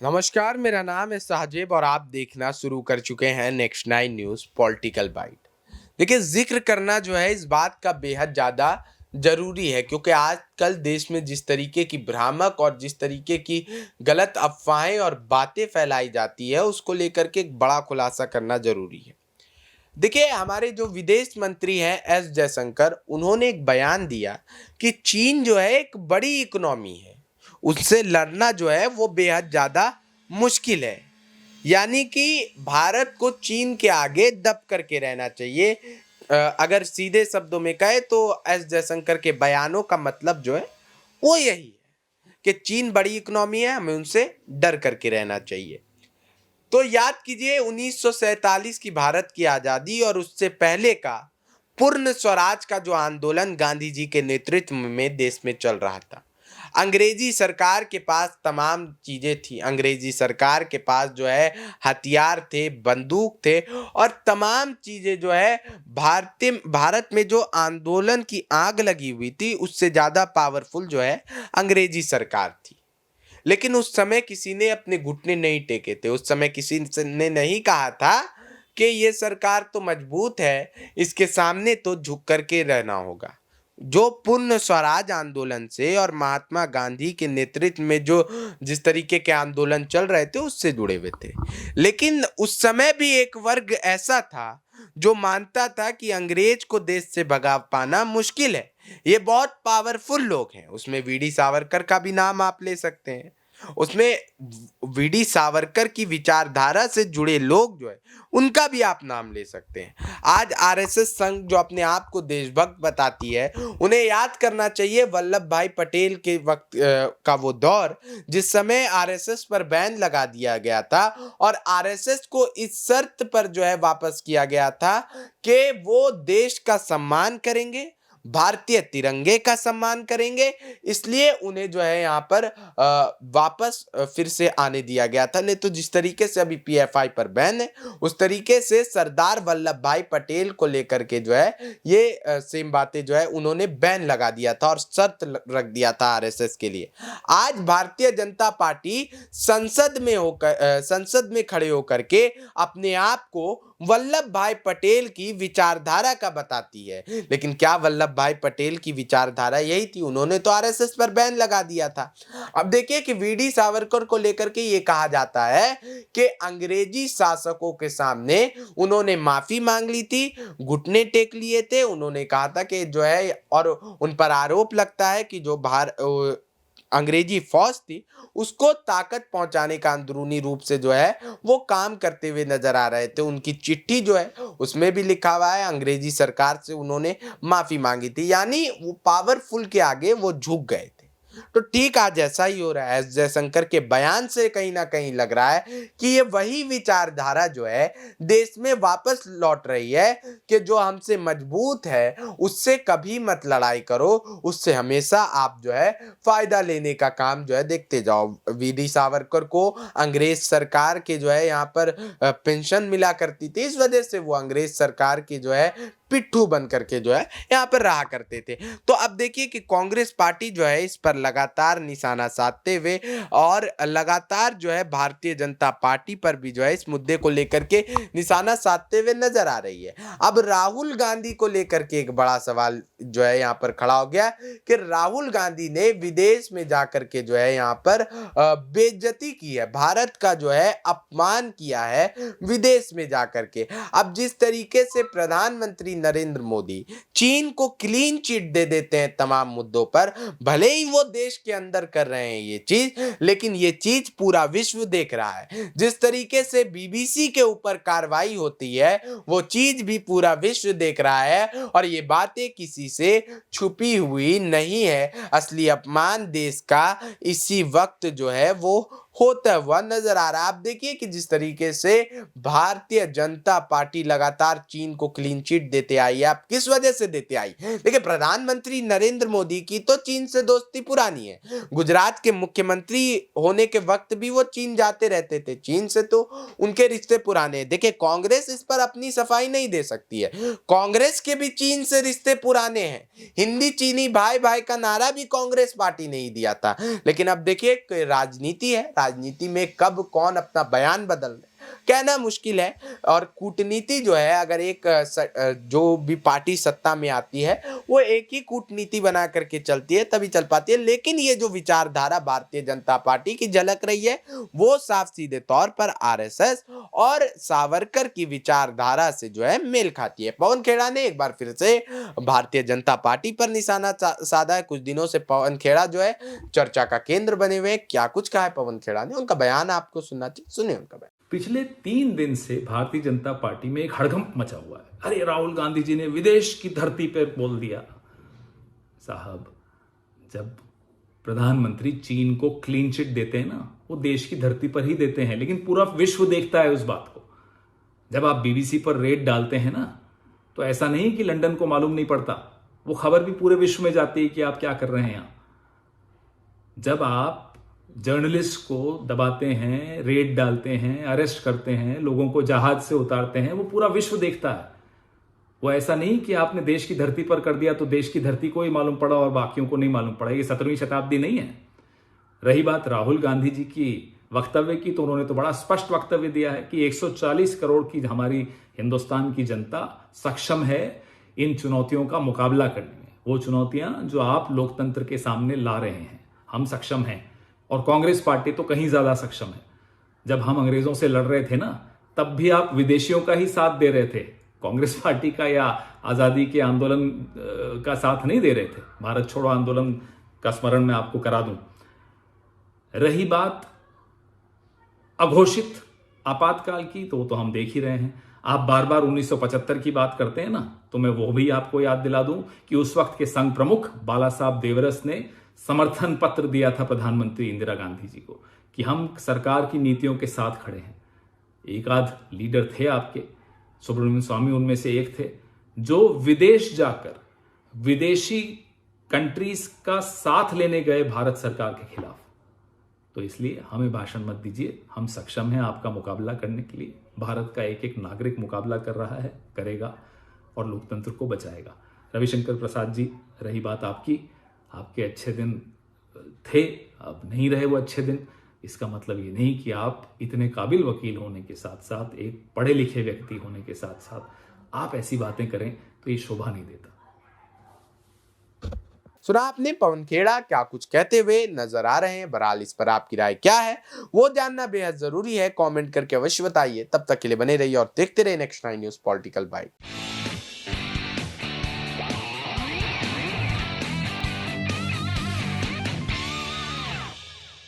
नमस्कार, मेरा नाम है साहजेब और आप देखना शुरू कर चुके हैं next nine news political byte. देखिए, ज़िक्र करना जो है इस बात का बेहद ज़्यादा ज़रूरी है क्योंकि आजकल देश में जिस तरीके की भ्रामक और जिस तरीके की गलत अफ़वाहें और बातें फैलाई जाती है, उसको लेकर के एक बड़ा खुलासा करना ज़रूरी है। देखिए, हमारे जो विदेश मंत्री हैं एस जयशंकर, उन्होंने एक बयान दिया कि चीन जो है एक बड़ी इकोनॉमी है, उससे लड़ना जो है वो बेहद ज़्यादा मुश्किल है। यानी कि भारत को चीन के आगे दब करके रहना चाहिए। अगर सीधे शब्दों में कहे तो एस जयशंकर के बयानों का मतलब जो है वो यही है कि चीन बड़ी इकोनॉमी है, हमें उनसे डर करके रहना चाहिए। तो याद कीजिए 1947 की भारत की आज़ादी और उससे पहले का पूर्ण स्वराज का जो आंदोलन गांधी जी के नेतृत्व में देश में चल रहा था। अंग्रेजी सरकार के पास तमाम चीज़ें थी, अंग्रेजी सरकार के पास जो है हथियार थे, बंदूक थे और तमाम चीज़ें जो है भारत में जो आंदोलन की आग लगी हुई थी उससे ज़्यादा पावरफुल जो है अंग्रेजी सरकार थी। लेकिन उस समय किसी ने अपने घुटने नहीं टेके थे, उस समय किसी ने नहीं कहा था कि ये सरकार तो मजबूत है, इसके सामने तो झुक करके रहना होगा। जो पूर्ण स्वराज आंदोलन से और महात्मा गांधी के नेतृत्व में जो जिस तरीके के आंदोलन चल रहे थे उससे जुड़े हुए थे। लेकिन उस समय भी एक वर्ग ऐसा था जो मानता था कि अंग्रेज को देश से भगा पाना मुश्किल है। ये बहुत पावरफुल लोग हैं, उसमें वीडी सावरकर का भी नाम आप ले सकते हैं। उसमें वीडी सावरकर की विचारधारा से जुड़े लोग जो है उनका भी आप नाम ले सकते हैं। आज आरएसएस संघ जो अपने आप को देशभक्त बताती है, उन्हें याद करना चाहिए वल्लभ भाई पटेल के वक्त का वो दौर जिस समय आरएसएस पर बैन लगा दिया गया था और आरएसएस को इस शर्त पर जो है वापस किया गया था कि वो देश का सम्मान करेंगे, भारतीय तिरंगे का सम्मान करेंगे, इसलिए उन्हें जो है यहाँ पर वापस फिर से आने दिया गया था। नहीं तो जिस तरीके से अभी पीएफआई पर बैन है उस तरीके से सरदार वल्लभ भाई पटेल को लेकर के जो है ये सेम बातें जो है उन्होंने बैन लगा दिया था और शर्त रख दिया था आरएसएस के लिए। आज भारतीय जनता पार्टी संसद में खड़े होकर के अपने आप को वल्लभ भाई पटेल की विचारधारा का बताती है। लेकिन क्या वल्लभ भाई पटेल की विचारधारा यही थी? उन्होंने तो आरएसएस पर बैन लगा दिया था। अब देखिए कि वीडी सावरकर को लेकर के ये कहा जाता है कि अंग्रेजी शासकों के सामने उन्होंने माफी मांग ली थी, घुटने टेक लिए थे, उन्होंने कहा था कि जो है और उन पर आरोप लगता है कि जो अंग्रेजी फौज थी उसको ताकत पहुंचाने का अंदरूनी रूप से जो है वो काम करते हुए नजर आ रहे थे। उनकी चिट्ठी जो है उसमें भी लिखा हुआ है अंग्रेजी सरकार से उन्होंने माफी मांगी थी, यानी वो पावरफुल के आगे वो झुक गए थे। तो ठीक आज ऐसा ही हो रहा है। एस जयशंकर के बयान से कहीं ना कहीं लग रहा है कि ये वही विचारधारा जो है देश में वापस लौट रही है कि जो हमसे मजबूत है उससे कभी मत लड़ाई करो, उससे हमेशा आप जो है फायदा लेने का काम जो है देखते जाओ। वीडी सावरकर को अंग्रेज सरकार के जो है यहाँ पर पेंशन मिला करती थी, इस वजह से वो अंग्रेज सरकार की जो है पिट्ठू बन करके जो है यहाँ पर रहा करते थे। तो अब देखिए कि कांग्रेस पार्टी जो है इस पर लगातार निशाना साधते हुए और लगातार जो है भारतीय जनता पार्टी पर भी जो है इस मुद्दे को लेकर के निशाना साधते हुए नजर आ रही है। अब राहुल गांधी को लेकर के एक बड़ा सवाल जो है यहाँ पर खड़ा हो गया कि राहुल गांधी ने विदेश में जाकर के जो है यहाँ पर बेइज्जती की है, भारत का जो है अपमान किया है विदेश में जाकर के। अब जिस तरीके से प्रधानमंत्री नरेंद्र मोदी चीन को क्लीन चिट दे देते हैं तमाम मुद्दों पर, भले ही वो देश के अंदर कर रहे हैं ये चीज, लेकिन ये चीज पूरा विश्व देख रहा है। जिस तरीके से बीबीसी के ऊपर कार्रवाई होती है वो चीज भी पूरा विश्व देख रहा है और ये बातें किसी से छुपी हुई नहीं है। असली अपमान देश का इसी वक्त जो है वो होता हुआ नजर आ रहा है। आप देखिए कि जिस तरीके से भारतीय जनता पार्टी लगातार चीन को क्लीन चिट देते आई है। आप किस वजह से देते आई? देखिए, प्रधानमंत्री नरेंद्र मोदी की तो चीन से दोस्ती पुरानी है। गुजरात के मुख्यमंत्री होने के वक्त भी वो चीन जाते रहते थे, चीन से तो उनके रिश्ते पुराने हैं। देखिए, कांग्रेस इस पर अपनी सफाई नहीं दे सकती है, कांग्रेस के भी चीन से रिश्ते पुराने हैं। हिंदी चीनी भाई भाई का नारा भी कांग्रेस पार्टी ने ही दिया था। लेकिन अब देखिए राजनीति है, राजनीति में कब कौन अपना बयान बदल दे, कहना मुश्किल है। और कूटनीति जो है, अगर एक जो भी पार्टी सत्ता में आती है वो एक ही कूटनीति बना करके चलती है तभी चल पाती है। लेकिन ये जो विचारधारा भारतीय जनता पार्टी की झलक रही है वो साफ सीधे तौर पर आरएसएस और सावरकर की विचारधारा से जो है मेल खाती है। पवन खेड़ा ने एक बार फिर से भारतीय जनता पार्टी पर निशाना साधा है। कुछ दिनों से पवन खेड़ा जो है चर्चा का केंद्र बने हुए हैं। क्या कुछ कहा है पवन खेड़ा ने, उनका बयान आपको सुनना चाहिए, सुनिए उनका बयान। पिछले 3 दिन से भारतीय जनता पार्टी में एक हड़कंप मचा हुआ है। अरे राहुल गांधी जी ने विदेश की धरती पर बोल दिया। साहब, जब प्रधानमंत्री चीन को क्लीन चिट देते हैं ना, वो देश की धरती पर ही देते हैं, लेकिन पूरा विश्व देखता है उस बात को। जब आप बीबीसी पर रेड डालते हैं ना, तो ऐसा नहीं कि लंदन को मालूम नहीं पड़ता, वो खबर भी पूरे विश्व में जाती है कि आप क्या कर रहे हैं यहां। जब आप जर्नलिस्ट को दबाते हैं, रेड डालते हैं, अरेस्ट करते हैं, लोगों को जहाज से उतारते हैं, वो पूरा विश्व देखता है। वो ऐसा नहीं कि आपने देश की धरती पर कर दिया तो देश की धरती को ही मालूम पड़ा और बाकियों को नहीं मालूम पड़ा। ये 17वीं शताब्दी नहीं है। रही बात राहुल गांधी जी की वक्तव्य की, तो उन्होंने तो बड़ा स्पष्ट वक्तव्य दिया है कि 140 करोड़ की हमारी हिंदुस्तान की जनता सक्षम है इन चुनौतियों का मुकाबला करने में। वो चुनौतियां जो आप लोकतंत्र के सामने ला रहे हैं, हम सक्षम हैं। और कांग्रेस पार्टी तो कहीं ज्यादा सक्षम है। जब हम अंग्रेजों से लड़ रहे थे ना, तब भी आप विदेशियों का ही साथ दे रहे थे, कांग्रेस पार्टी का या आजादी के आंदोलन का साथ नहीं दे रहे थे। भारत छोड़ो आंदोलन का स्मरण मैं आपको करा दूं। रही बात अघोषित आपातकाल की, तो वो तो हम देख ही रहे हैं। आप बार बार 1975 की बात करते हैं ना, तो मैं वो भी आपको याद दिला दूं कि उस वक्त के संघ प्रमुख बाला साहब देवरस ने समर्थन पत्र दिया था प्रधानमंत्री इंदिरा गांधी जी को कि हम सरकार की नीतियों के साथ खड़े हैं। एक आध लीडर थे आपके, सुब्रमण्यम स्वामी उनमें से एक थे, जो विदेश जाकर विदेशी कंट्रीज का साथ लेने गए भारत सरकार के खिलाफ। तो इसलिए हमें भाषण मत दीजिए, हम सक्षम हैं आपका मुकाबला करने के लिए। भारत का एक एक नागरिक मुकाबला कर रहा है, करेगा और लोकतंत्र को बचाएगा। रविशंकर प्रसाद जी, रही बात आपकी, आपके अच्छे दिन थे, अब नहीं रहे वो अच्छे दिन। इसका मतलब ये नहीं कि आप इतने काबिल वकील होने के साथ साथ, एक पढ़े लिखे व्यक्ति होने के साथ साथ आप ऐसी बातें करें तो ये शोभा नहीं देता। सुना आपने पवन खेड़ा क्या कुछ कहते हुए नजर आ रहे हैं। बहरहाल इस पर आपकी राय क्या है वो जानना बेहद जरूरी है। कमेंट करके अवश्य बताइए। तब तक के लिए बने रहिए और देखते रहिए नेक्स्ट 9 न्यूज़ पॉलिटिकल बाइट।